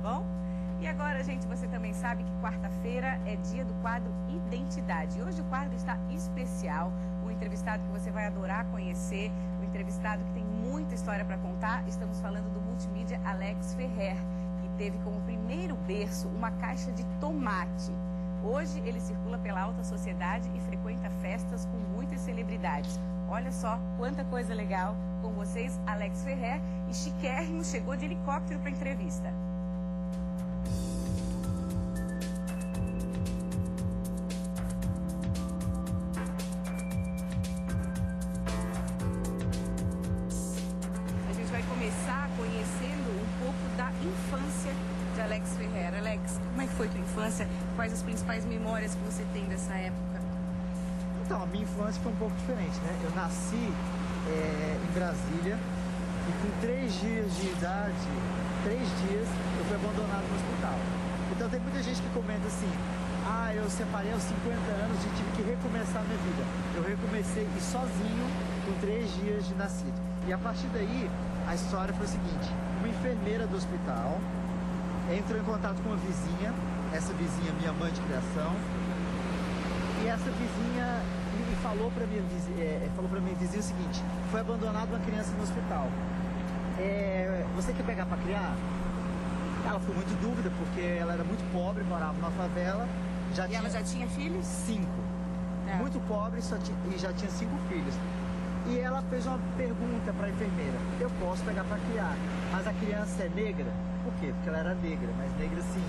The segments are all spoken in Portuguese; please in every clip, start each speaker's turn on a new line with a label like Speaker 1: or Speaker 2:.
Speaker 1: Bom, e agora, gente, você também sabe que quarta-feira é dia do quadro Identidade. E hoje o quadro está especial, um entrevistado que você vai adorar conhecer, um entrevistado que tem muita história para contar. Estamos falando do multimídia Alex Ferrer, que teve como primeiro berço uma caixa de tomate. Hoje ele circula pela alta sociedade e frequenta festas com muitas celebridades. Olha só quanta coisa legal com vocês, Alex Ferrer, e chiquérrimo chegou de helicóptero para a entrevista. A gente vai começar conhecendo um pouco da infância de Alex Ferrer. Alex, como é que foi tua infância? Quais as principais memórias que você tem dessa época?
Speaker 2: Então, a minha infância foi um pouco diferente, né? Eu nasci em Brasília e com 3 dias de idade, 3 dias, eu fui abandonado no hospital. Então tem muita gente que comenta assim, eu separei aos 50 anos e tive que recomeçar a minha vida. Eu recomecei e sozinho com 3 dias de nascido. E a partir daí, a história foi o seguinte, uma enfermeira do hospital entrou em contato com uma vizinha, essa vizinha minha mãe de criação, e essa vizinha me falou para minha vizinha o seguinte, foi abandonada uma criança no hospital. Você quer pegar para criar? Ela ficou muito dúvida, porque ela era muito pobre, morava numa favela.
Speaker 1: Ela já tinha filhos?
Speaker 2: 5. Muito pobre e já tinha 5 filhos. E ela fez uma pergunta para a enfermeira, eu posso pegar para criar, mas a criança é negra? Por quê? Porque ela era negra, mas negra assim,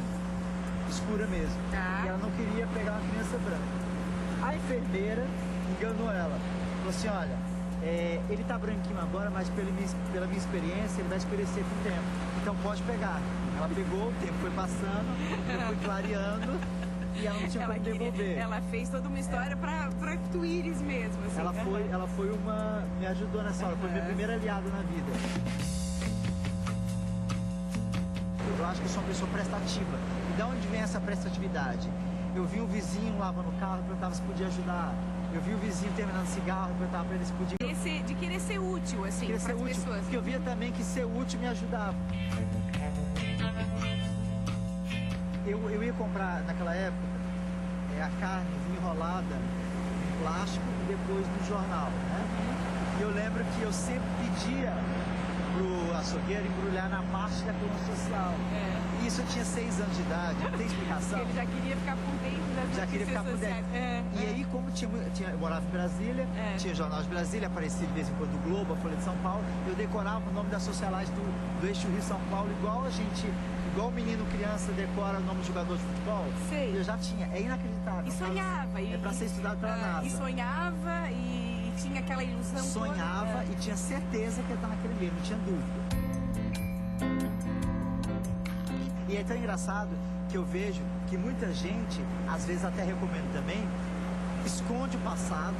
Speaker 2: escura mesmo. E ela não queria pegar uma criança branca. A enfermeira enganou ela. Falou assim, olha, ele tá branquinho agora, mas pela minha experiência, ele vai escurecer com o tempo. Então pode pegar. Ela pegou, o tempo foi passando, eu fui clareando e ela não tinha como devolver.
Speaker 1: Ela fez toda uma história pra tu ires mesmo, assim.
Speaker 2: Ela foi me ajudou nessa hora, foi minha primeira aliada na vida. Eu acho que eu sou uma pessoa prestativa. E de onde vem essa prestatividade? Eu vi um vizinho lavando o carro e perguntava se podia ajudar. Eu vi o vizinho terminando cigarro e perguntava para ele se podia...
Speaker 1: De querer ser útil, assim, para as pessoas.
Speaker 2: Porque eu via também que ser útil me ajudava. Eu ia comprar, naquela época, a carne enrolada em plástico e depois no jornal, né? E eu lembro que eu sempre pedia pro açougueiro embrulhar na parte da coluna social. E isso eu tinha 6 anos de idade, não tem explicação.
Speaker 1: Ele já queria ficar por dentro das notícias sociais.
Speaker 2: E aí, como eu morava em Brasília, tinha Jornal de Brasília, aparecia de vez em quando o Globo, a Folha de São Paulo, eu decorava o nome das sociais do eixo Rio-São Paulo, igual o menino criança decora o nome de jogador de futebol.
Speaker 1: Sei.
Speaker 2: Eu já tinha, é inacreditável.
Speaker 1: E sonhava.
Speaker 2: É pra ser estudado pela NASA.
Speaker 1: E sonhava e tinha aquela ilusão
Speaker 2: sonhava
Speaker 1: toda.
Speaker 2: E tinha certeza que ia estar naquele meio, não tinha dúvida. E é tão engraçado que eu vejo que muita gente, às vezes até recomendo também, esconde o passado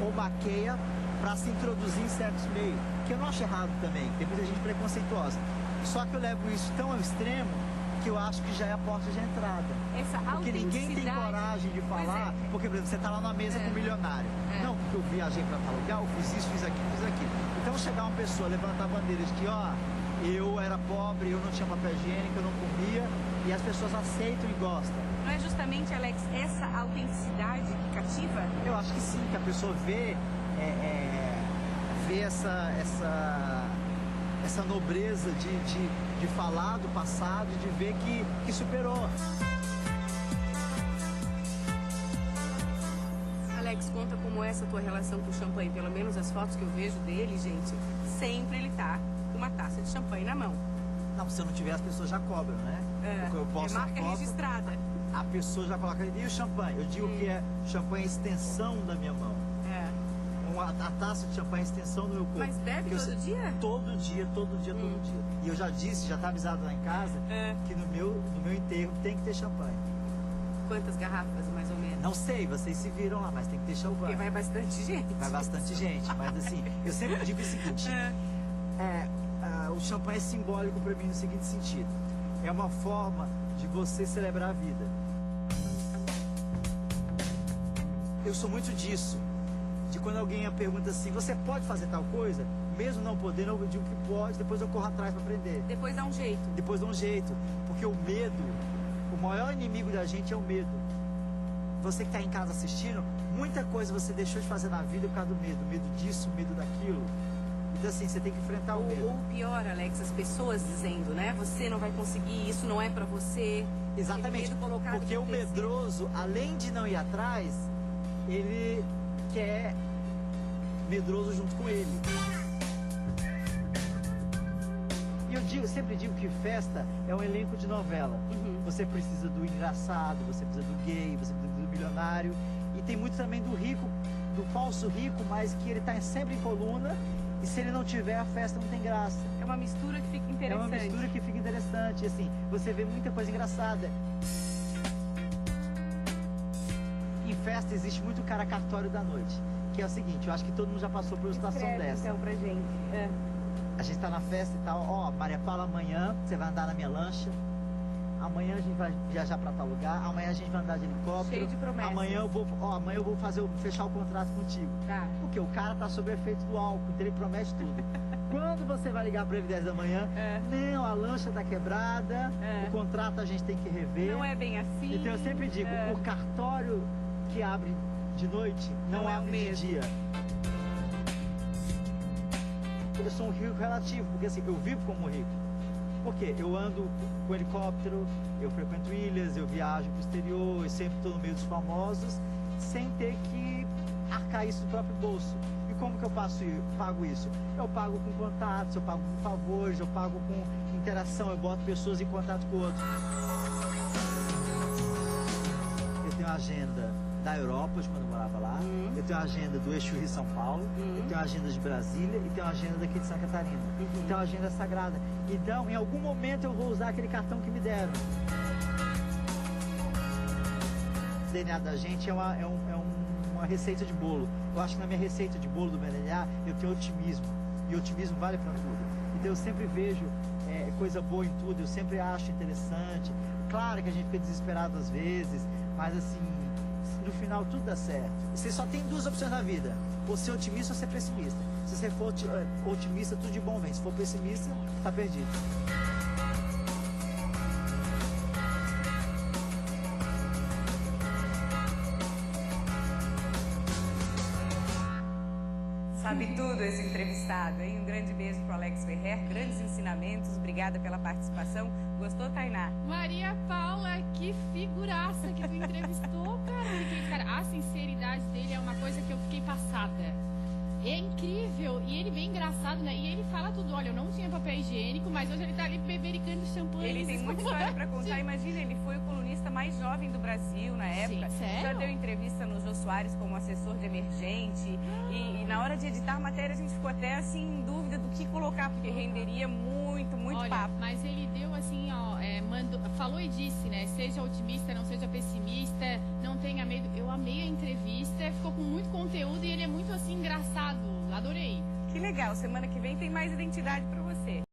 Speaker 2: ou maqueia para se introduzir em certos meios. Que eu não acho errado também, tem muita gente preconceituosa. Só que eu levo isso tão ao extremo que eu acho que já é a porta de entrada. Porque ninguém tem coragem de falar, porque, por exemplo, você está lá na mesa com um milionário. Não, porque eu viajei para tal lugar, eu fiz isso, fiz aquilo, fiz aquilo. Então chegar uma pessoa, levantar bandeiras de que, eu era pobre, eu não tinha papel higiênico, eu não comia, e as pessoas aceitam e gostam.
Speaker 1: Não é justamente, Alex, essa autenticidade que cativa?
Speaker 2: Eu acho que sim, que a pessoa vê essa nobreza de falar do passado, de ver que superou.
Speaker 1: Alex, conta como é essa tua relação com o champanhe. Pelo menos as fotos que eu vejo dele, gente, sempre ele tá com uma taça de champanhe na mão.
Speaker 2: Não, se eu não tiver, as pessoas já cobram, né? Porque eu posto
Speaker 1: marca registrada.
Speaker 2: A pessoa já coloca, e o champanhe? Eu digo que champanhe é a extensão da minha mão. A taça de champanhe é a extensão do meu corpo.
Speaker 1: Mas bebe todo dia?
Speaker 2: Todo dia. E eu já disse, já tá avisado lá em casa, que no meu enterro tem que ter champanhe.
Speaker 1: Quantas garrafas, mais ou menos?
Speaker 2: Não sei, vocês se viram lá, mas tem que ter champanhe.
Speaker 1: Porque vai bastante gente.
Speaker 2: Vai bastante gente, mas assim, eu sempre digo o seguinte, o champanhe é simbólico para mim no seguinte sentido, é uma forma de você celebrar a vida. Eu sou muito disso, de quando alguém pergunta assim, você pode fazer tal coisa? mesmo não podendo, eu digo que pode, depois eu corro atrás para aprender.
Speaker 1: Depois dá um jeito.
Speaker 2: Depois dá um jeito. Porque o medo, o maior inimigo da gente é o medo. Você que está em casa assistindo, muita coisa você deixou de fazer na vida por causa do medo. Medo disso, medo daquilo. Então assim, você tem que enfrentar o medo.
Speaker 1: Ou pior, Alex, as pessoas dizendo, né? Você não vai conseguir, isso não é pra você.
Speaker 2: Exatamente, porque o medroso, além de não ir atrás, ele quer medroso junto com ele. E eu sempre digo que festa é um elenco de novela. Você precisa do engraçado, você precisa do gay, você precisa do milionário. E tem muito também do rico, do falso rico, mas que ele tá sempre em coluna. E se ele não tiver, a festa não tem graça.
Speaker 1: É uma mistura que fica interessante.
Speaker 2: É uma mistura que fica interessante, assim, você vê muita coisa engraçada. Em festa existe muito caracatório da noite, que é o seguinte, eu acho que todo mundo já passou por uma situação dessa.
Speaker 1: Então, pra gente.
Speaker 2: A gente tá na festa e tal, ó, Maria Paula, amanhã você vai andar na minha lancha, amanhã a gente vai viajar pra tal lugar, amanhã a gente vai andar de helicóptero.
Speaker 1: Cheio de promessas.
Speaker 2: Amanhã eu vou fechar o contrato contigo.
Speaker 1: Tá.
Speaker 2: Porque o cara tá sob o efeito do álcool, então ele promete tudo. Quando você vai ligar para ele 10 da manhã, não, a lancha tá quebrada, o contrato a gente tem que rever.
Speaker 1: Não é bem assim.
Speaker 2: Então eu sempre digo, o cartório que abre de noite não abre de dia. Eu sou um rico relativo, porque assim, eu vivo como rico. Por quê? Eu ando com helicóptero, eu frequento ilhas, eu viajo pro exterior, eu sempre estou no meio dos famosos, sem ter que arcar isso do próprio bolso. E como que eu pago isso? Eu pago com contatos, eu pago com favores, eu pago com interação, eu boto pessoas em contato com outros. Eu tenho a agenda da Europa, de quando eu morava lá, eu tenho a agenda do eixo Rio-São Paulo, eu tenho a agenda de Brasília e tenho a agenda daqui de Santa Catarina. Então a agenda é sagrada. Então, em algum momento eu vou usar aquele cartão que me deram. O DNA da gente é uma receita de bolo. Eu acho que na minha receita de bolo do meu DNA eu tenho otimismo. E otimismo vale para tudo. Então eu sempre vejo coisa boa em tudo, eu sempre acho interessante. Claro que a gente fica desesperado às vezes, mas assim, no final tudo dá certo. Você só tem duas opções na vida, ou ser otimista ou ser pessimista. Se você for otimista, tudo de bom vem. Se for pessimista, tá perdido.
Speaker 1: Sabe tudo esse entrevistado, hein? Um grande beijo pro Alex Ferrer, grandes ensinamentos, obrigada pela participação. Gostou, Tainá?
Speaker 3: Maria Paula, que figuraça que tu entrevistou, cara. A sinceridade dele é uma coisa que eu fiquei passada. É incrível, e ele bem engraçado, né? E ele fala tudo, olha, eu não tinha papel higiênico, mas hoje ele tá ali bebericando champanhe.
Speaker 1: Ele tem muita história pra contar, imagina, ele foi o colunista mais jovem do Brasil na época.
Speaker 3: Sim, sério?
Speaker 1: Já deu entrevista no Jô Soares como assessor de emergente, e na hora de editar a matéria a gente ficou até assim em dúvida do que colocar, porque renderia muito
Speaker 3: olha,
Speaker 1: papo.
Speaker 3: Mas ele deu assim, ó, falou e disse, né? Seja otimista, não seja pessimista, não tenha medo. Eu amei a entrevista, ficou com muito conteúdo e ele é muito assim engraçado. Adorei.
Speaker 1: Que legal, semana que vem tem mais identidade pra você.